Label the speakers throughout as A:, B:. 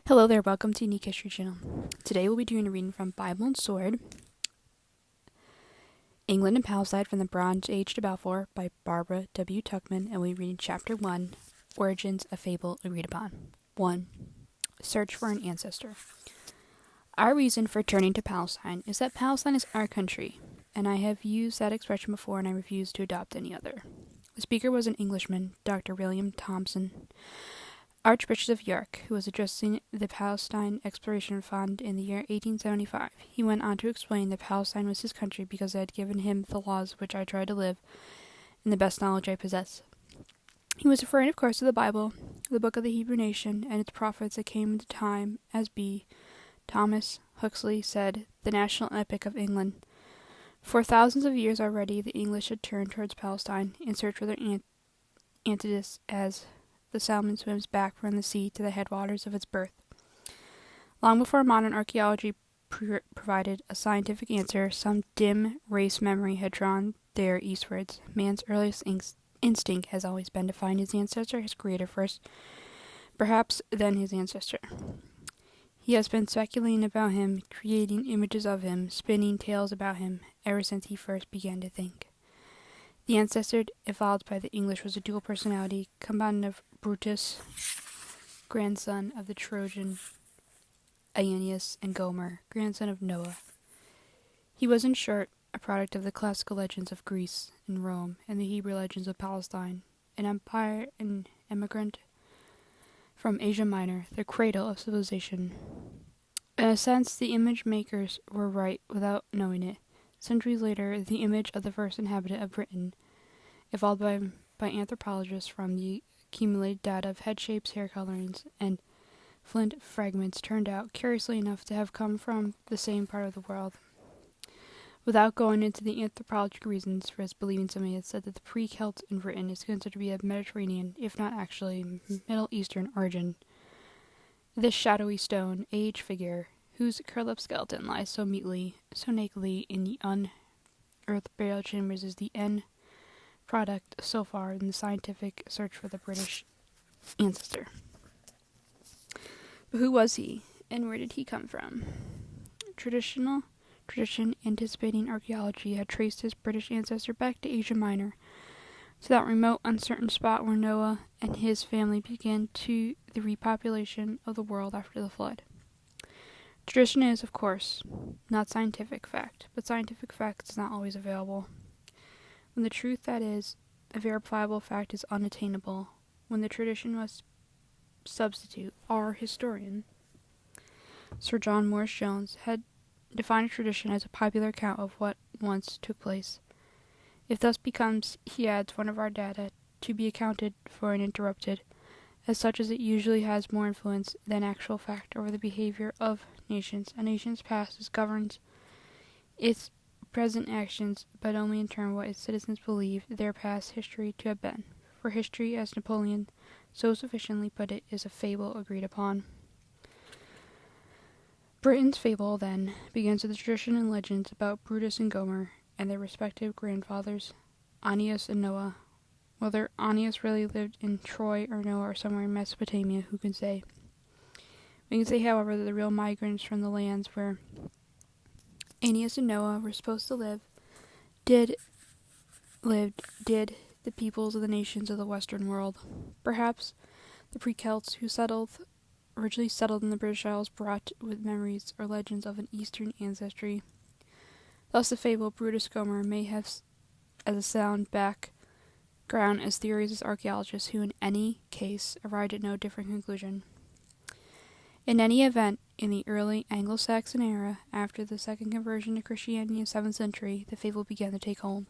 A: Hello there, welcome to Unique History Channel. Today we'll be doing a reading from Bible and Sword, England and Palestine from the Bronze Age to Balfour by Barbara W. Tuckman, and we'll be reading Chapter 1, Origins, a Fable Agreed Upon. 1. Search for an Ancestor. Our reason for turning to Palestine is that Palestine is our country, and I have used that expression before and I refuse to adopt any other. The speaker was an Englishman, Dr. William Thompson, Archbishop of York, who was addressing the Palestine Exploration Fund in the year 1875. He went on to explain that Palestine was his country because it had given him the laws which I try to live and the best knowledge I possess. He was referring, of course, to the Bible, the book of the Hebrew nation, and its prophets that came into time, as B. Thomas Huxley said, the national epic of England. For thousands of years already, the English had turned towards Palestine in search for their antidotes as the salmon swims back from the sea to the headwaters of its birth. Long before modern archaeology provided a scientific answer, some dim race memory had drawn there eastwards. Man's earliest instinct has always been to find his ancestor, his creator first, perhaps then his ancestor. He has been speculating about him, creating images of him, spinning tales about him, ever since he first began to think. The ancestor evolved by the English was a dual personality, compounded of Brutus, grandson of the Trojan Aeneas, and Gomer, grandson of Noah. He was, in short, a product of the classical legends of Greece and Rome and the Hebrew legends of Palestine, an emigrant from Asia Minor, the cradle of civilization. In a sense, the image makers were right without knowing it. Centuries later, the image of the first inhabitant of Britain, evolved by anthropologists from the accumulated data of head shapes, hair colorings, and flint fragments, turned out, curiously enough, to have come from the same part of the world. Without going into the anthropologic reasons for his believing, somebody had said that the pre-Celt in Britain is considered to be of Mediterranean, if not actually Middle Eastern origin. This shadowy stone age figure, whose curled-up skeleton lies so nakedly in the unearthed burial chambers, is the end product so far in the scientific search for the British ancestor. But who was he, and where did he come from? Tradition anticipating archaeology had traced his British ancestor back to Asia Minor, to that remote, uncertain spot where Noah and his family began the repopulation of the world after the flood. Tradition is, of course, not scientific fact, but scientific fact is not always available. When the truth that is a verifiable fact is unattainable, when the tradition must substitute, our historian, Sir John Morris Jones, had defined a tradition as a popular account of what once took place. It thus becomes, he adds, one of our data to be accounted for and interrupted, as such as it usually has more influence than actual fact over the behavior of nations. A nation's past governs its present actions, but only in terms of what its citizens believe their past history to have been. For history, as Napoleon so sufficiently put it, is a fable agreed upon. Britain's fable, then, begins with the tradition and legends about Brutus and Gomer and their respective grandfathers, Aeneas and Noah. Whether Aeneas really lived in Troy or Noah or somewhere in Mesopotamia, who can say? We can say, however, that the real migrants from the lands where Aeneas and Noah were supposed to live did the peoples of the nations of the Western world. Perhaps the pre-Celts who originally settled in the British Isles brought with memories or legends of an Eastern ancestry. Thus the fable Brutus Gomer may have as a sound background as theories as archaeologists who in any case arrived at no different conclusion. In any event, in the early Anglo-Saxon era, after the second conversion to Christianity in the 7th century, the fable began to take hold.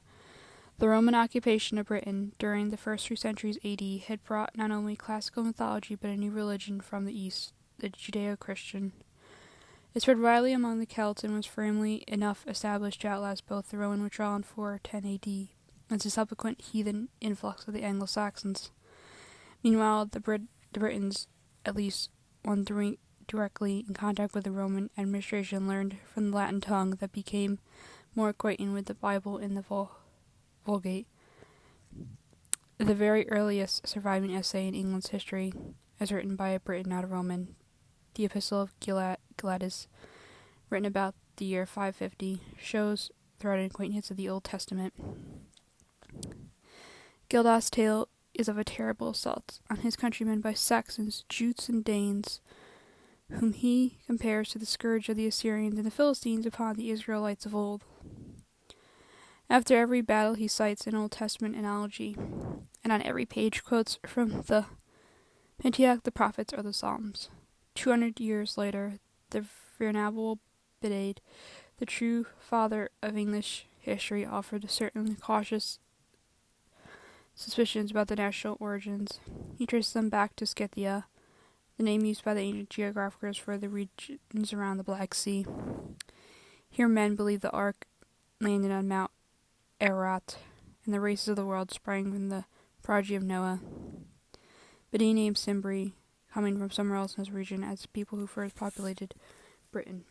A: The Roman occupation of Britain during the first 3 centuries AD had brought not only classical mythology but a new religion from the East, the Judeo-Christian. It spread widely among the Celts and was firmly enough established to outlast both the Roman withdrawal in 410 AD and the subsequent heathen influx of the Anglo-Saxons. Meanwhile, the Britons, at least one directly in contact with the Roman administration, learned from the Latin tongue that became more acquainted with the Bible in the Vulgate. The very earliest surviving essay in England's history, as written by a Briton, not a Roman, the Epistle of Gladys, written about the year 550, shows throughout an acquaintance of the Old Testament. Gildas' tale is of a terrible assault on his countrymen by Saxons, Jutes, and Danes, whom he compares to the scourge of the Assyrians and the Philistines upon the Israelites of old. After every battle he cites an Old Testament analogy, and on every page quotes from the Pentateuch, the Prophets, or the Psalms. 200 years later, the venerable Bede, the true father of English history, offered certain cautious suspicions about the national origins. He traced them back to Scythia, the name used by the ancient geographers for the regions around the Black Sea. Here men believed the ark landed on Mount Ararat, and the races of the world sprang from the progeny of Noah. Bede named Cimbri, coming from somewhere else in this region, as the people who first populated Britain.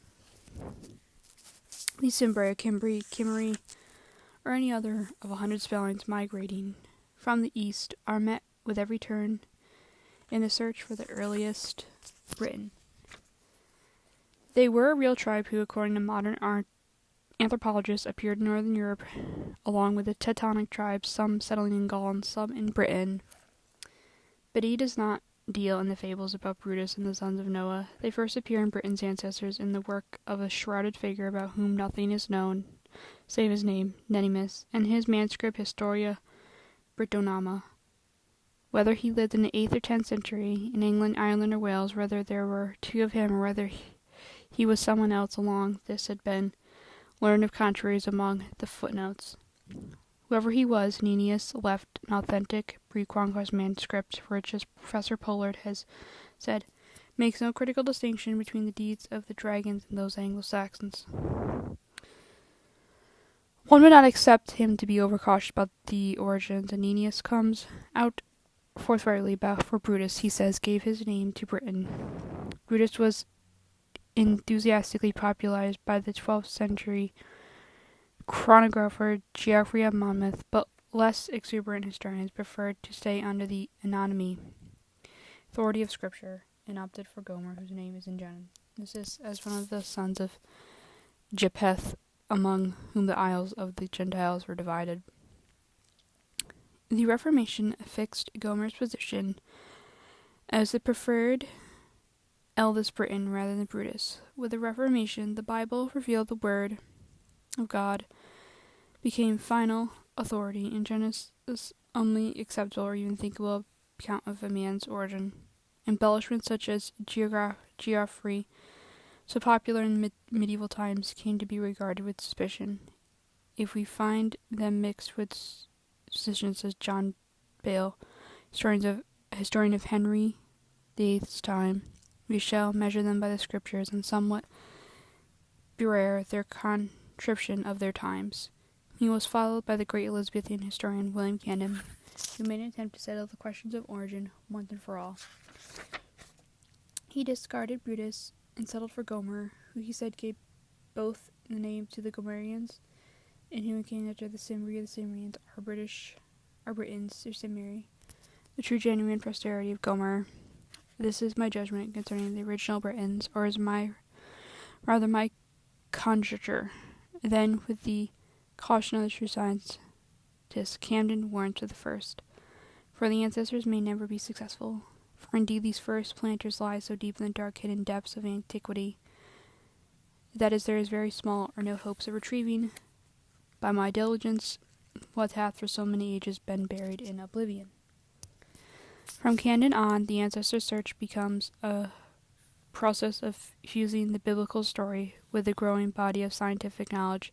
A: These Cimbri, Cimbri, Cimmery, or any other of 100 spellings migrating from the east are met with every turn in the search for the earliest Britain. They were a real tribe who, according to modern anthropologists, appeared in northern Europe, along with the Teutonic tribes, some settling in Gaul and some in Britain. But he does not deal in the fables about Brutus and the sons of Noah. They first appear in Britain's ancestors in the work of a shrouded figure about whom nothing is known, save his name, Nenemus, and his manuscript Historia Britonoma. Whether he lived in the 8th or 10th century, in England, Ireland, or Wales, whether there were two of him, or whether he was someone else along this had been learned of contraries among the footnotes. Whoever he was, Nennius left an authentic pre-conquest manuscript, which, as Professor Pollard has said, makes no critical distinction between the deeds of the dragons and those Anglo-Saxons. One would not accept him to be overcautious about the origins, and Nennius comes out forthrightly about for Brutus, he says, gave his name to Britain. Brutus was enthusiastically popularized by the 12th century chronographer Geoffrey of Monmouth, but less exuberant historians preferred to stay under the anonymity authority of Scripture, and opted for Gomer, whose name is in Genesis, as one of the sons of Japheth, among whom the isles of the Gentiles were divided. The Reformation fixed Gomer's position as the preferred eldest Briton rather than Brutus. With the Reformation, the Bible revealed the Word of God became final authority, in Genesis only acceptable or even thinkable account of a man's origin. Embellishments such as Geoffrey, so popular in medieval times, came to be regarded with suspicion. If we find them mixed with suspicions, says John Bale, historian of Henry VIII's time, we shall measure them by the Scriptures and somewhat beware their contrition of their times. He was followed by the great Elizabethan historian William Cannon, who made an attempt to settle the questions of origin once and for all. He discarded Brutus and settled for Gomer, who he said gave both the name to the Gomerians, and who came after the Cimbri. The Cimbrians are Britons, or Cimri, the true genuine posterity of Gomer. This is my judgment concerning the original Britons, or is my conjecture. Then, with the caution of the true scientist, Camden warned to the first, for the ancestors may never be successful. For indeed these first planters lie so deep in the dark hidden depths of antiquity, that as there is very small or no hopes of retrieving, by my diligence, what hath for so many ages been buried in oblivion. From Camden on, the ancestor search becomes a process of fusing the biblical story with the growing body of scientific knowledge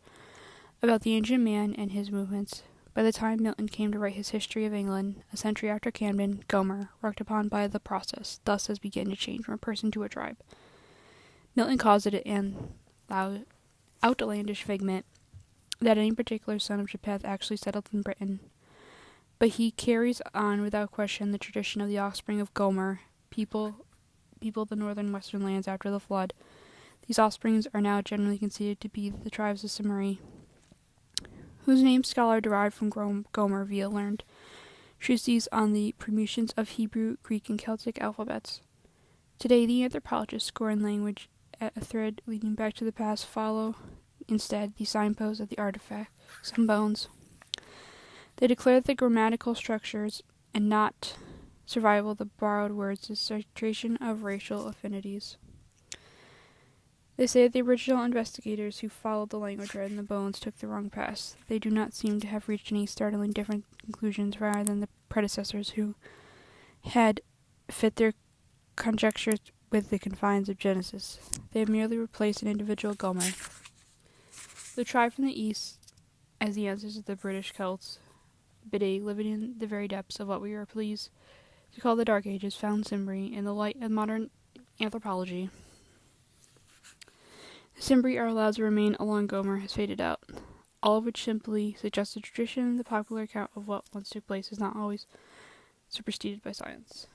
A: about the ancient man and his movements. By the time Milton came to write his History of England, a century after Camden, Gomer, worked upon by the process, thus has begun to change from a person to a tribe. Milton calls it an outlandish figment that any particular son of Japheth actually settled in Britain. But he carries on without question the tradition of the offspring of Gomer, peopled the northern western lands after the flood. These offsprings are now generally conceded to be the tribes of Cimmery, whose name scholar derived from Gomer via learned treatises on the permutations of Hebrew, Greek, and Celtic alphabets. Today, the anthropologists score in language at a thread leading back to the past follow instead the signposts of the artifact, some bones. They declare that the grammatical structures and not survival of the borrowed words is a citation of racial affinities. They say that the original investigators who followed the language rather than the bones took the wrong path. They do not seem to have reached any startling different conclusions rather than the predecessors who had fit their conjectures with the confines of Genesis. They have merely replaced an individual Gomer. The tribe from the east, as the ancestors of the British Celts, Biddy, living in the very depths of what we are pleased to call the Dark Ages, found Cimbri in the light of modern anthropology. The Cimbri are allowed to remain along Gomer has faded out, all of which simply suggests a tradition. The popular account of what once took place is not always superseded by science.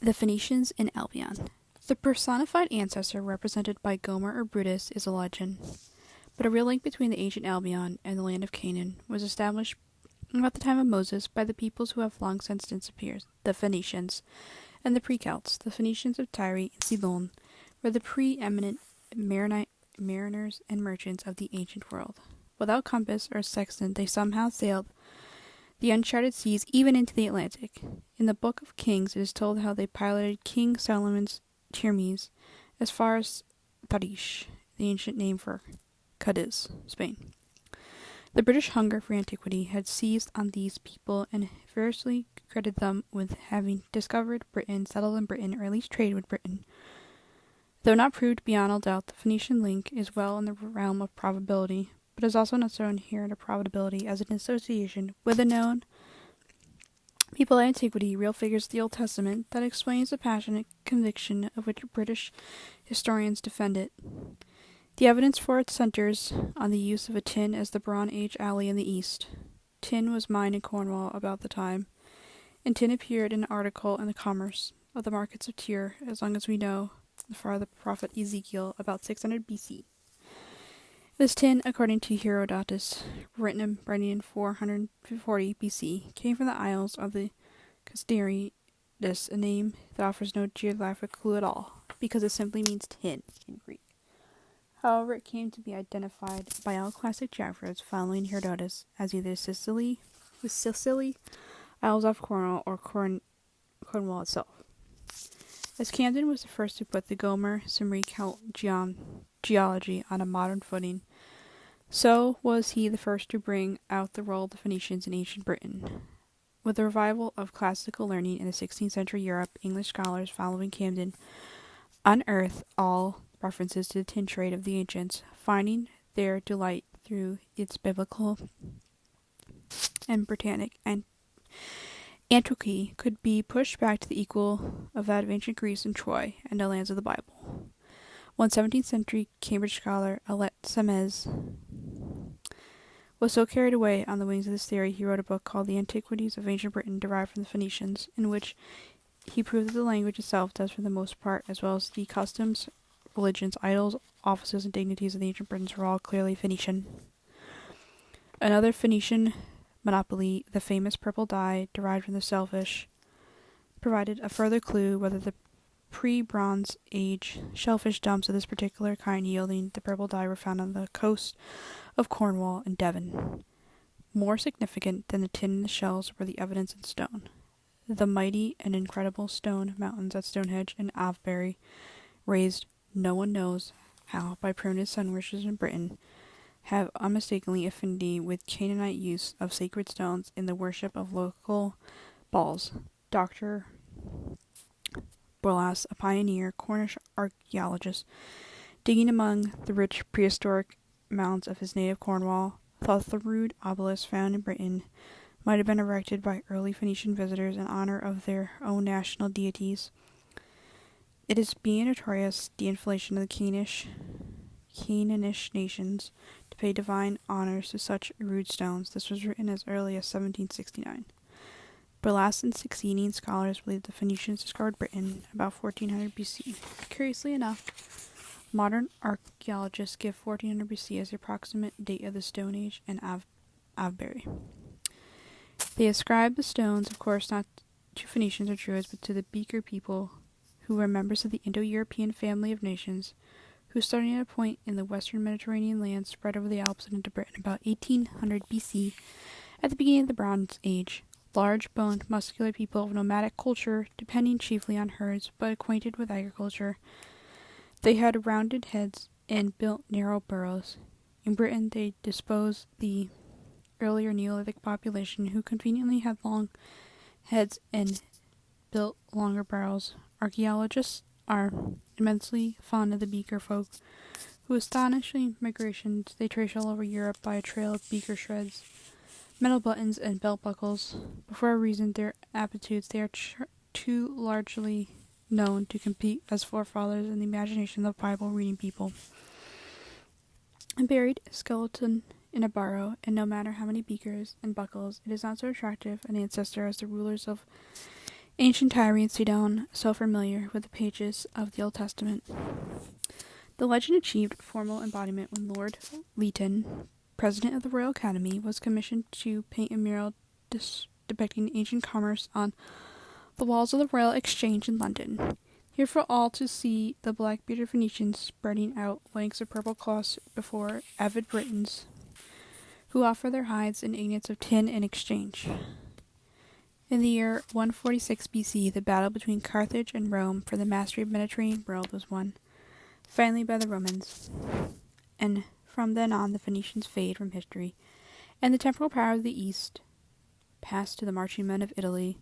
A: The Phoenicians in Albion. The personified ancestor represented by Gomer or Brutus is a legend, but a real link between the ancient Albion and the land of Canaan was established about the time of Moses by the peoples who have long since disappeared, the Phoenicians, and the pre-Celts. The Phoenicians of Tyre and Sidon were the preeminent mariners and merchants of the ancient world. Without compass or sextant, they somehow sailed the uncharted seas even into the Atlantic. In the Book of Kings, it is told how they piloted King Solomon's Hermes as far as Tarish, the ancient name for Cadiz, Spain. The British hunger for antiquity had seized on these people and fiercely credited them with having discovered Britain, settled in Britain, or at least traded with Britain. Though not proved beyond all doubt, the Phoenician link is well in the realm of probability, but is also not so inherent a probability as an association with a known people of antiquity, real figures of the Old Testament, that explains the passionate conviction of which British historians defend it. The evidence for it centers on the use of a tin as the Bronze Age ally in the East. Tin was mined in Cornwall about the time, and tin appeared in an article in the Commerce of the markets of Tyre, as long as we know, for the prophet Ezekiel, about 600 BC. This tin, according to Herodotus, written in 440 BC, came from the Isles of the Castarides, a name that offers no geographic clue at all, because it simply means tin in Greek. However, it came to be identified by all classic geographers following Herodotus as either Sicily, Isles off Cornwall, or Cornwall itself. As Camden was the first to put the Gomer Cimbri Celt geology on a modern footing, so was he the first to bring out the role of the Phoenicians in ancient Britain. With the revival of classical learning in the 16th century Europe, English scholars following Camden unearthed all references to the tin trade of the ancients, finding their delight through its biblical and Britannic antiquity could be pushed back to the equal of that of ancient Greece and Troy and the lands of the Bible. One 17th century Cambridge scholar, Alet Semez, was so carried away on the wings of this theory he wrote a book called The Antiquities of Ancient Britain derived from the Phoenicians, in which he proved that the language itself does for the most part, as well as the customs, religions, idols, offices, and dignities of the ancient Britons were all clearly Phoenician. Another Phoenician monopoly, the famous purple dye derived from the shellfish, provided a further clue whether the pre-Bronze Age shellfish dumps of this particular kind yielding the purple dye were found on the coast of Cornwall and Devon. More significant than the tin and the shells were the evidence in stone. The mighty and incredible stone mountains at Stonehenge and Avebury, raised no one knows how by primitive sun worshippers in Britain, have unmistakably affinity with Canaanite use of sacred stones in the worship of local Baals. Dr. Borlas, a pioneer Cornish archaeologist, digging among the rich prehistoric mounds of his native Cornwall, thought the rude obelisk found in Britain might have been erected by early Phoenician visitors in honor of their own national deities. It is being notorious the inflation of the Canaanish nations to pay divine honors to such rude stones. This was written as early as 1769. Borlas and succeeding scholars believe the Phoenicians discovered Britain about 1400 BC. Curiously enough, modern archaeologists give 1400 BC as the approximate date of the Stone Age and Avebury. They ascribe the stones, of course, not to Phoenicians or Druids, but to the Beaker people who were members of the Indo-European family of nations, who starting at a point in the western Mediterranean land spread over the Alps and into Britain about 1800 BC at the beginning of the Bronze Age. Large-boned, muscular people of nomadic culture, depending chiefly on herds, but acquainted with agriculture. They had rounded heads and built narrow burrows. In Britain, they disposed the earlier Neolithic population, who conveniently had long heads and built longer burrows. Archaeologists are immensely fond of the beaker folk, whose astonishing migrations they trace all over Europe by a trail of beaker shreds, metal buttons, and belt buckles. Before a reason, their aptitudes, they are too largely known to compete as forefathers in the imagination of Bible-reading people. A buried skeleton in a burrow, and no matter how many beakers and buckles, it is not so attractive an ancestor as the rulers of ancient Tyre and Sidon, so familiar with the pages of the Old Testament. The legend achieved formal embodiment when Lord Lytton, president of the Royal Academy, was commissioned to paint a mural depicting ancient commerce on the walls of the Royal Exchange in London. Here for all to see the black-bearded Phoenicians spreading out lengths of purple cloths before avid Britons, who offer their hides and ingots of tin in exchange. In the year 146 BC, the battle between Carthage and Rome for the mastery of the Mediterranean world was won, finally by the Romans. And from then on, the Phoenicians fade from history, and the temporal power of the East passed to the marching men of Italy.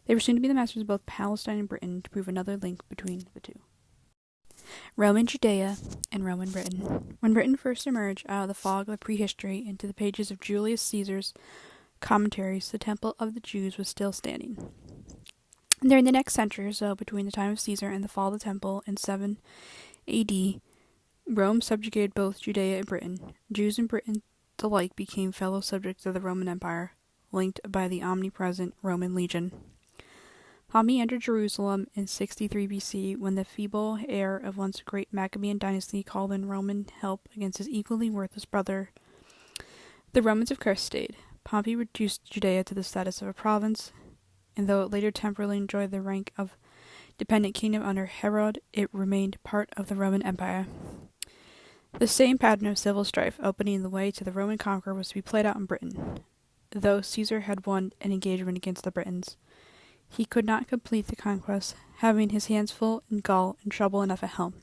A: They were soon to be the masters of both Palestine and Britain, to prove another link between the two. Roman Judea and Roman Britain. When Britain first emerged out of the fog of prehistory into the pages of Julius Caesar's commentaries, the Temple of the Jews was still standing. During the next century or so, between the time of Caesar and the fall of the Temple in 7 AD, Rome subjugated both Judea and Britain. Jews and Britons alike became fellow subjects of the Roman Empire, linked by the omnipresent Roman legion. Pompey entered Jerusalem in 63 BC when the feeble heir of once great Maccabean dynasty called in Roman help against his equally worthless brother. The Romans of course stayed. Pompey reduced Judea to the status of a province, and though it later temporarily enjoyed the rank of dependent kingdom under Herod, it remained part of the Roman Empire. The same pattern of civil strife opening the way to the Roman conqueror was to be played out in Britain. Though Caesar had won an engagement against the Britons, he could not complete the conquest, having his hands full in Gaul and trouble enough at home.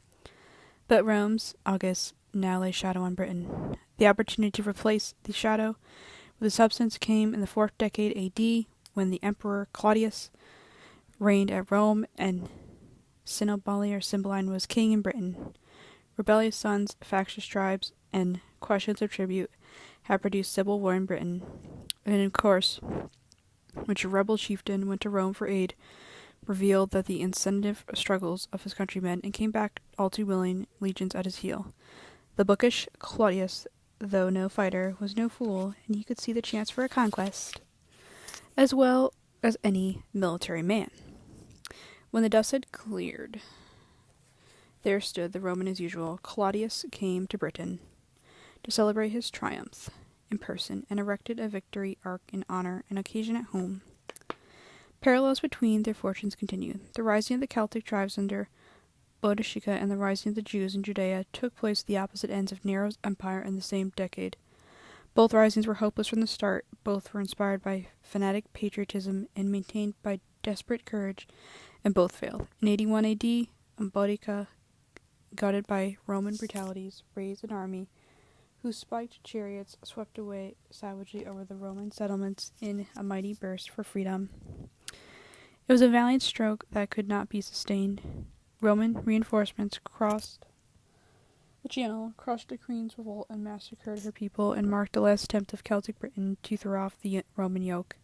A: But Rome's August now lay shadow on Britain. The opportunity to replace the shadow with a substance came in the 4th decade AD, when the Emperor Claudius reigned at Rome and Cynobali or Cymbeline was king in Britain. Rebellious sons, factious tribes, and questions of tribute had produced civil war in Britain, and of course, which a rebel chieftain went to Rome for aid, revealed that the incentive struggles of his countrymen, and came back all too willing, legions at his heel. The bookish Claudius, though no fighter, was no fool, and he could see the chance for a conquest, as well as any military man. When the dust had cleared, there stood the Roman as usual. Claudius came to Britain to celebrate his triumph in person, and erected a victory arch in honor and occasion at home. Parallels between their fortunes continued. The rising of the Celtic tribes under Boudicca and the rising of the Jews in Judea took place at the opposite ends of Nero's empire in the same decade. Both risings were hopeless from the start. Both were inspired by fanatic patriotism and maintained by desperate courage, and both failed. In 81 AD, Boudicca, goaded by Roman brutalities, raised an army whose spiked chariots swept away savagely over the Roman settlements in a mighty burst for freedom. It was a valiant stroke that could not be sustained. Roman reinforcements crossed the Channel, crushed the Queen's revolt, and massacred her people, and marked the last attempt of Celtic Britain to throw off the Roman yoke.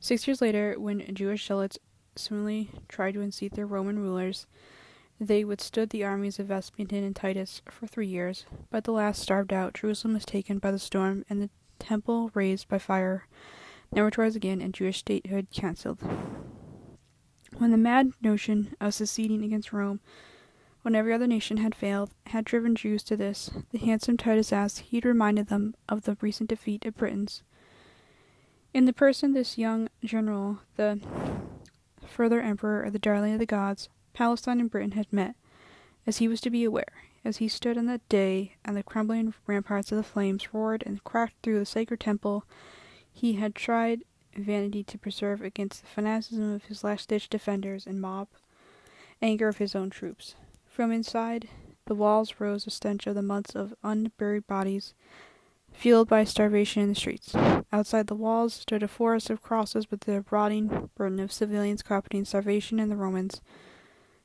A: 6 years later, when Jewish zealots similarly tried to unseat their Roman rulers, they withstood the armies of Vespasian and Titus for 3 years, but at the last starved out. Jerusalem was taken by the storm, and the temple razed by fire, never to rise again, and Jewish statehood cancelled. When the mad notion of seceding against Rome, when every other nation had failed, had driven Jews to this, the handsome Titus asked, he'd reminded them of the recent defeat of Britons. In the person of this young general, the further emperor, or the darling of the gods, Palestine and Britain had met, as he was to be aware. As he stood on that day, and the crumbling ramparts of the flames roared and cracked through the sacred temple, he had tried in vanity to preserve against the fanaticism of his last-ditch defenders and mob anger of his own troops. From inside the walls rose a stench of the months of unburied bodies, fueled by starvation in the streets. Outside the walls stood a forest of crosses with the rotting burden of civilians caught between starvation and the Romans,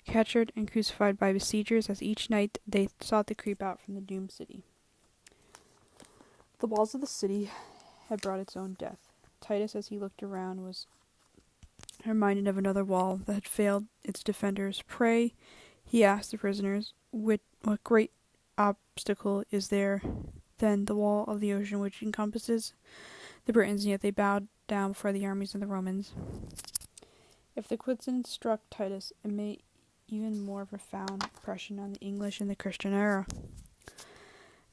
A: captured and crucified by besiegers as each night they sought to creep out from the doomed city. The walls of the city had brought its own death. Titus, as he looked around, was reminded of another wall that had failed its defenders. "Pray," he asked the prisoners, "what great obstacle is there than the wall of the ocean which encompasses the Britons, and yet they bowed down before the armies of the Romans?" If the coincidence struck Titus, it made even more profound impression on the English in the Christian era.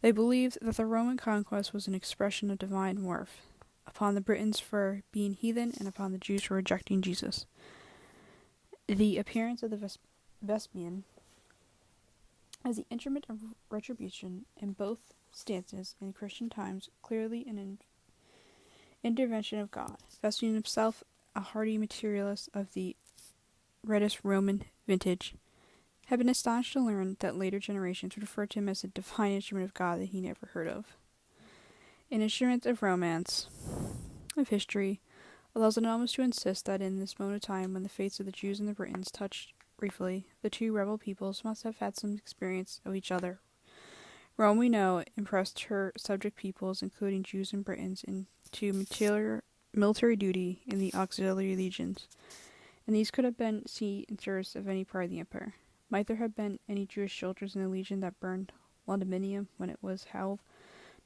A: They believed that the Roman conquest was an expression of divine wrath upon the Britons for being heathen and upon the Jews for rejecting Jesus. The appearance of the Vespasian as the instrument of retribution in both stances in Christian times, clearly an intervention of God. Vespasian himself, a hardy materialist of the reddest Roman vintage, had been astonished to learn that later generations would refer to him as a divine instrument of God that he never heard of. An instrument of romance, of history, allows anonymous to insist that in this moment of time when the fates of the Jews and the Britons touched briefly, the two rebel peoples must have had some experience of each other. Rome, we know, impressed her subject peoples, including Jews and Britons, into military duty in the auxiliary legions, and these could have been sea and service of any part of the empire. Might there have been any Jewish soldiers in the legion that burned Londinium when it was held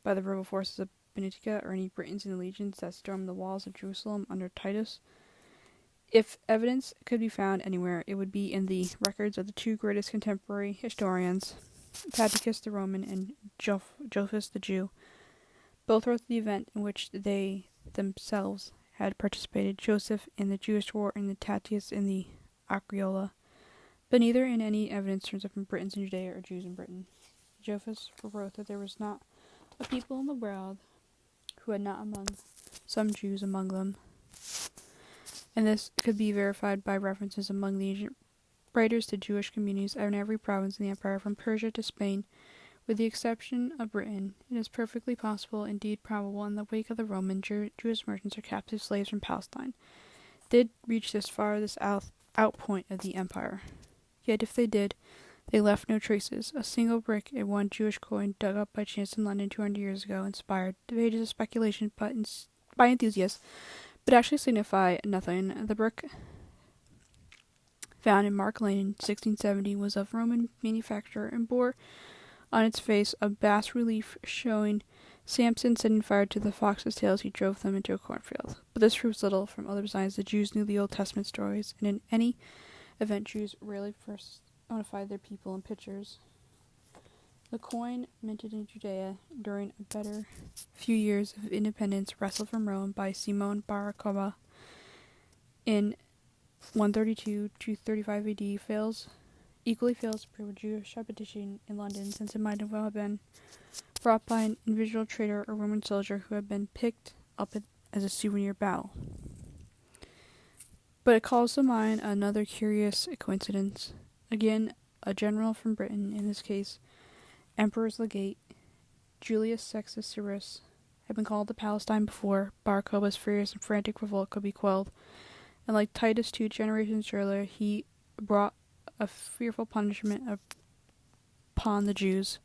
A: by the rebel forces of Benitica, or any Britons in the legions that stormed the walls of Jerusalem under Titus? If evidence could be found anywhere, it would be in the records of the two greatest contemporary historians, Tacitus the Roman and Josephus the Jew. Both wrote the event in which they themselves had participated, Joseph in the Jewish war and Tacitus in the Acriola, but neither in any evidence turns up from Britons in Judea or Jews in Britain. Josephus wrote that there was not a people in the world who had not among some Jews among them, and this could be verified by references among the ancient writers to Jewish communities in every province in the empire, from Persia to Spain, with the exception of Britain. It is perfectly possible, indeed probable, in the wake of the Roman, Jewish merchants or captive slaves from Palestine did reach this outpoint of the empire. Yet if they did, they left no traces. A single brick in one Jewish coin dug up by chance in London 200 years ago inspired the pages of speculation by enthusiasts, but actually signify nothing. The brick found in Mark Lane in 1670 was of Roman manufacture and bore on its face a bas relief showing Samson setting fire to the fox's tail as he drove them into a cornfield. But this proves little. From other signs, the Jews knew the Old Testament stories, and in any event, Jews rarely personified their people in pictures. The coin, minted in Judea during a better few years of independence, wrestled from Rome by Simon Bar Kokhba in 132-235 AD, equally fails to prove a Jewish habitation in London, since it might have well been brought by an individual trader or Roman soldier who had been picked up as a souvenir battle. But it calls to mind another curious coincidence. Again, a general from Britain, in this case Emperor's legate, Julius Sextus Severus, had been called to Palestine before Bar Kokhba's furious and frantic revolt could be quelled, and like Titus 2 generations earlier, he brought a fearful punishment upon the Jews.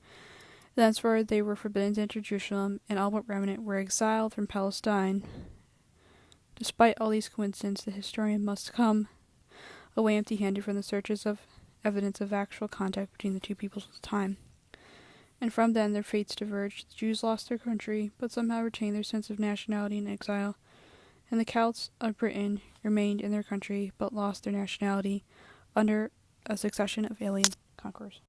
A: Thenceforward they were forbidden to enter Jerusalem, and all but remnant were exiled from Palestine. Despite all these coincidences, the historian must come away empty-handed from the searches of evidence of actual contact between the two peoples at the time. And from then their fates diverged. The Jews lost their country, but somehow retained their sense of nationality in exile, and the Celts of Britain remained in their country, but lost their nationality under a succession of alien conquerors.